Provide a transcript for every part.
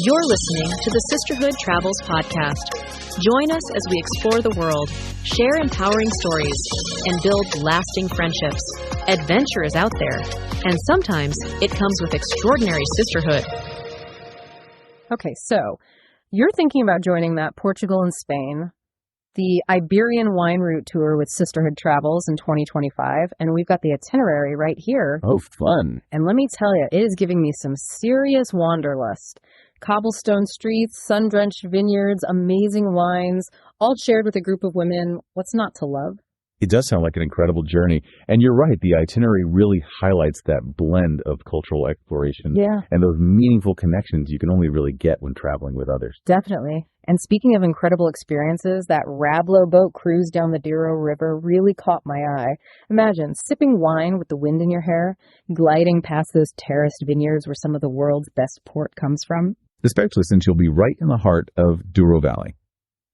You're listening to the Sisterhood Travels podcast. Join us as we explore the world, share empowering stories, and build lasting friendships. Adventure is out there, and sometimes it comes with extraordinary sisterhood. Okay, so you're thinking about joining that Portugal and Spain, the Iberian wine route tour with Sisterhood Travels in 2025, and we've got the itinerary right here. Oh, fun. And let me tell you, it is giving me some serious wanderlust. Cobblestone streets, sun-drenched vineyards, amazing wines, all shared with a group of women. What's not to love? It does sound like an incredible journey. And you're right, the itinerary really highlights that blend of cultural exploration and those meaningful connections you can only really get when traveling with others. Definitely. And speaking of incredible experiences, that Rablo boat cruise down the Douro River really caught my eye. Imagine sipping wine with the wind in your hair, gliding past those terraced vineyards where some of the world's best port comes from. Especially since you'll be right in the heart of Douro Valley,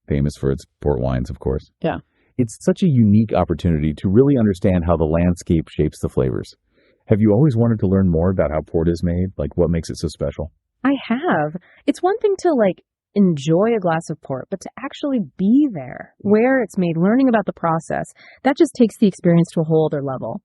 famous for its port wines, of course. Yeah. It's such a unique opportunity to really understand how the landscape shapes the flavors. Have you always wanted to learn more about how port is made? Like, what makes it so special? I have. It's one thing to, enjoy a glass of port, but to actually be there, where it's made, learning about the process, that just takes the experience to a whole other level.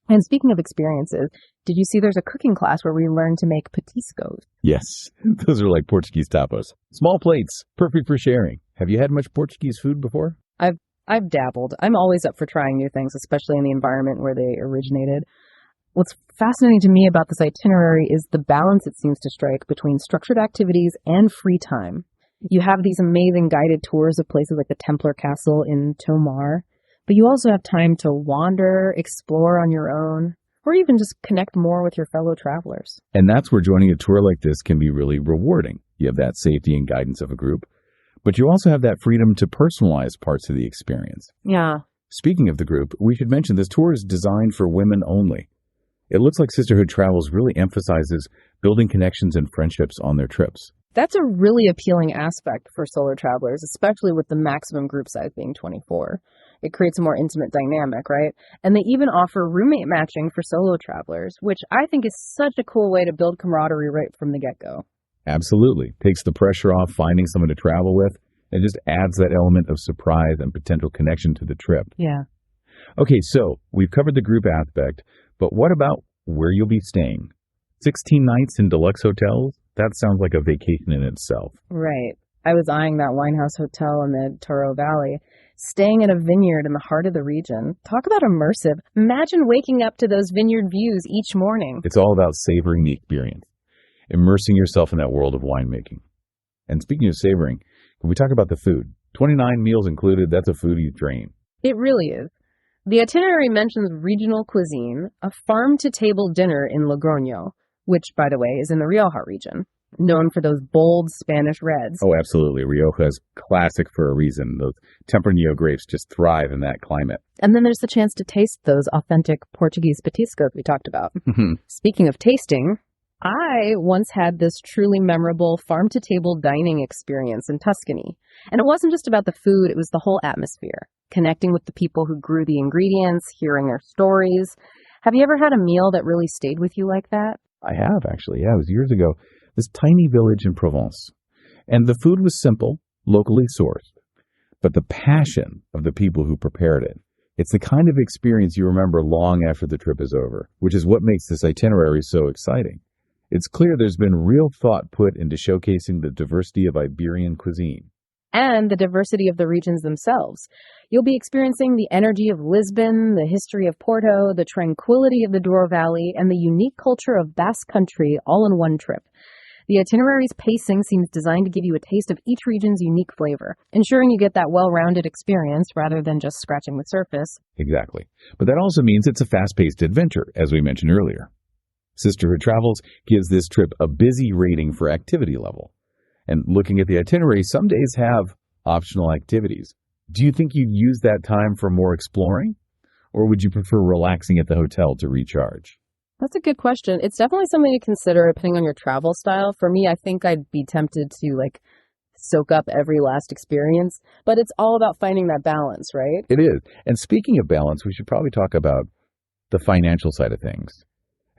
And speaking of experiences, did you see there's a cooking class where we learn to make patiscos? Yes, those are like Portuguese tapas. Small plates, perfect for sharing. Have you had much Portuguese food before? I've dabbled. I'm always up for trying new things, especially in the environment where they originated. What's fascinating to me about this itinerary is the balance it seems to strike between structured activities and free time. You have these amazing guided tours of places like the Templar Castle in Tomar, but you also have time to wander, explore on your own, or even just connect more with your fellow travelers. And that's where joining a tour like this can be really rewarding. You have that safety and guidance of a group, but you also have that freedom to personalize parts of the experience. Yeah. Speaking of the group, we should mention this tour is designed for women only. It looks like Sisterhood Travels really emphasizes building connections and friendships on their trips. That's a really appealing aspect for solo travelers, especially with the maximum group size being 24. It creates a more intimate dynamic, right? And they even offer roommate matching for solo travelers, which I think is such a cool way to build camaraderie right from the get-go. Absolutely. Takes the pressure off finding someone to travel with and just adds that element of surprise and potential connection to the trip. Yeah. Okay, so we've covered the group aspect, but what about where you'll be staying? 16 nights in deluxe hotels? That sounds like a vacation in itself. Right. I was eyeing that Winehouse Hotel in the Douro Valley, staying in a vineyard in the heart of the region. Talk about immersive. Imagine waking up to those vineyard views each morning. It's all about savoring the experience, immersing yourself in that world of winemaking. And speaking of savoring, can we talk about the food? 29 meals included, that's a foodie drain. It really is. The itinerary mentions regional cuisine, a farm-to-table dinner in Logroño, which, by the way, is in the Rioja region, known for those bold Spanish reds. Oh, absolutely. Rioja is classic for a reason. Those Tempranillo grapes just thrive in that climate. And then there's the chance to taste those authentic Portuguese patiscos we talked about. Speaking of tasting, I once had this truly memorable farm-to-table dining experience in Tuscany. And it wasn't just about the food, it was the whole atmosphere. Connecting with the people who grew the ingredients, hearing their stories. Have you ever had a meal that really stayed with you like that? I have, actually. Yeah, it was years ago. This tiny village in Provence. And the food was simple, locally sourced. But the passion of the people who prepared it, it's the kind of experience you remember long after the trip is over, which is what makes this itinerary so exciting. It's clear there's been real thought put into showcasing the diversity of Iberian cuisine. And the diversity of the regions themselves. You'll be experiencing the energy of Lisbon, the history of Porto, the tranquility of the Douro Valley, and the unique culture of Basque Country all in one trip. The itinerary's pacing seems designed to give you a taste of each region's unique flavor, ensuring you get that well-rounded experience rather than just scratching the surface. Exactly. But that also means it's a fast-paced adventure, as we mentioned earlier. Sisterhood Travels gives this trip a busy rating for activity level. And looking at the itinerary, some days have optional activities. Do you think you'd use that time for more exploring? Or would you prefer relaxing at the hotel to recharge? That's a good question. It's definitely something to consider depending on your travel style. For me, I think I'd be tempted to soak up every last experience. But it's all about finding that balance, right? It is. And speaking of balance, we should probably talk about the financial side of things.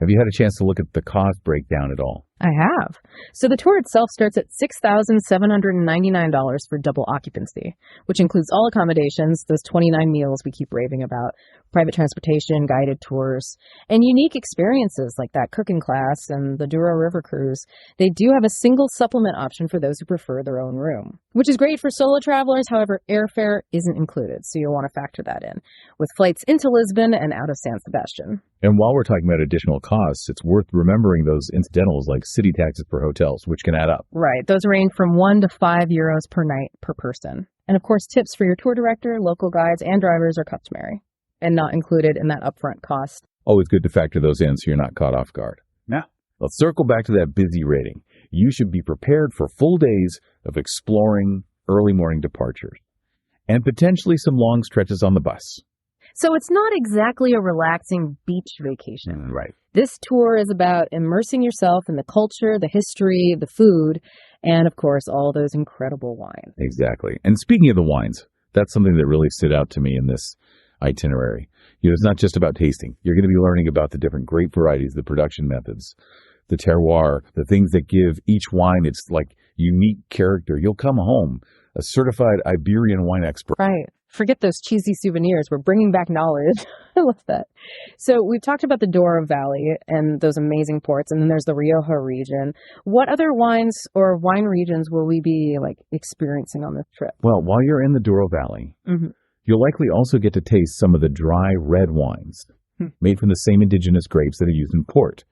Have you had a chance to look at the cost breakdown at all? I have. So the tour itself starts at $6,799 for double occupancy, which includes all accommodations, those 29 meals we keep raving about, private transportation, guided tours, and unique experiences like that cooking class and the Douro River cruise. They do have a single supplement option for those who prefer their own room, which is great for solo travelers. However, airfare isn't included, so you'll want to factor that in, with flights into Lisbon and out of San Sebastian. And while we're talking about additional costs, it's worth remembering those incidentals like city taxes per hotels, which can add up. Right. Those range from €1 to €5 per night per person. And of course, tips for your tour director, local guides, and drivers are customary and not included in that upfront cost. Always good to factor those in so you're not caught off guard. Yeah. Let's circle back to that busy rating. You should be prepared for full days of exploring, early morning departures, and potentially some long stretches on the bus. So it's not exactly a relaxing beach vacation. Right. This tour is about immersing yourself in the culture, the history, the food, and of course, all those incredible wines. Exactly. And speaking of the wines, that's something that really stood out to me in this itinerary. It's not just about tasting. You're going to be learning about the different grape varieties, the production methods, the terroir, the things that give each wine its unique character. You'll come home a certified Iberian wine expert. Right. Forget those cheesy souvenirs. We're bringing back knowledge. I love that. So we've talked about the Douro Valley and those amazing ports, and then there's the Rioja region. What other wines or wine regions will we be experiencing on this trip? Well, while you're in the Douro Valley, you'll likely also get to taste some of the dry red wines made from the same indigenous grapes that are used in port.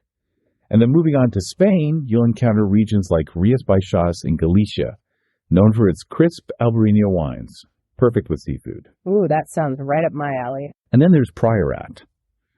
And then moving on to Spain, you'll encounter regions like Rias Baixas in Galicia, known for its crisp Albarino wines. Perfect with seafood. Ooh, that sounds right up my alley. And then there's Priorat,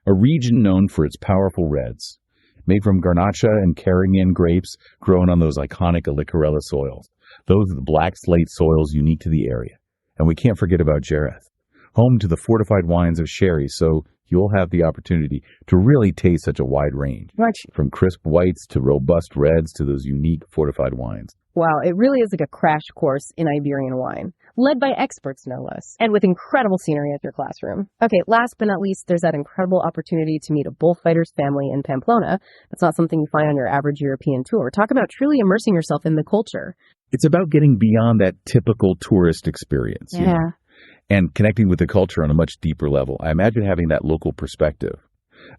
a region known for its powerful reds, made from Garnacha and Carignan grapes grown on those iconic Alicarella soils. Those are the black slate soils unique to the area. And we can't forget about Jerez, home to the fortified wines of sherry, so you'll have the opportunity to really taste such a wide range, from crisp whites to robust reds to those unique fortified wines. Wow, it really is like a crash course in Iberian wine, led by experts no less, and with incredible scenery at your classroom. Okay, last but not least, there's that incredible opportunity to meet a bullfighter's family in Pamplona. That's not something you find on your average European tour. Talk about truly immersing yourself in the culture. It's about getting beyond that typical tourist experience. Yeah. And connecting with the culture on a much deeper level. I imagine having that local perspective,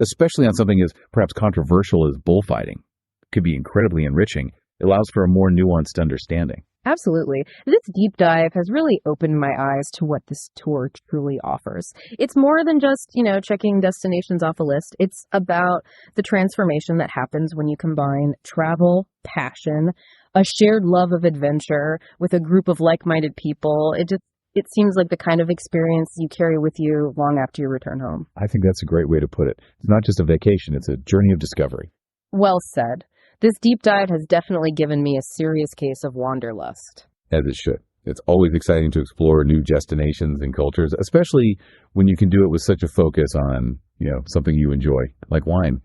especially on something as perhaps controversial as bullfighting, could be incredibly enriching. It allows for a more nuanced understanding. Absolutely. This deep dive has really opened my eyes to what this tour truly offers. It's more than just, checking destinations off a list. It's about the transformation that happens when you combine travel, passion, a shared love of adventure with a group of like-minded people. It seems like the kind of experience you carry with you long after you return home. I think that's a great way to put it. It's not just a vacation, it's a journey of discovery. Well said. This deep dive has definitely given me a serious case of wanderlust. As it should. It's always exciting to explore new destinations and cultures, especially when you can do it with such a focus on, something you enjoy, like wine.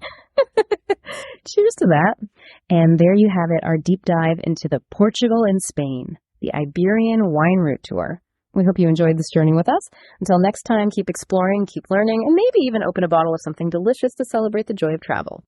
Cheers to that. And there you have it, our deep dive into the Portugal and Spain, the Iberian wine route tour. We hope you enjoyed this journey with us. Until next time, keep exploring, keep learning, and maybe even open a bottle of something delicious to celebrate the joy of travel.